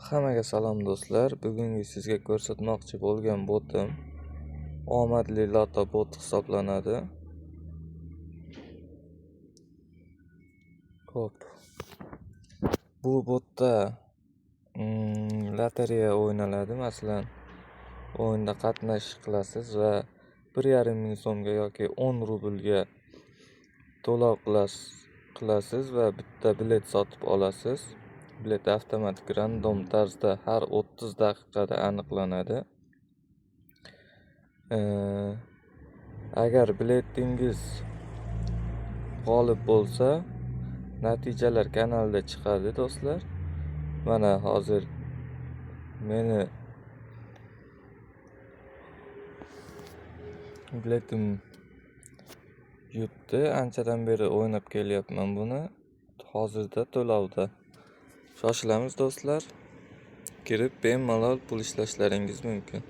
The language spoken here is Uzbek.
Hammaga salom do'stlar. Bugungi sizga ko'rsatmoqchi bo'lgan botim omadli loto bot hisoblanadi. Xo'p. Bu botda lotereya o'ynaladi. Masalan, o'yinda qatnashish qilasiz va 1,5 ming so'mga yoki 10 rublga to'lov qilasiz va bitta bilet sotib olasiz. Bilet avtomatik random tarzda har 30 daqiqada aniqlanadi. Agar biletingiz g'olib bo'lsa, natijalar kanalda chiqadi do'stlar. Mana hozir meni biletim yutdi. Anchadan beri o'ynab kelyapman buni. Hozirda to'lovda. Shoshilamiz do'stlar. Kirib bemalol pul ishlashlaringiz mumkin.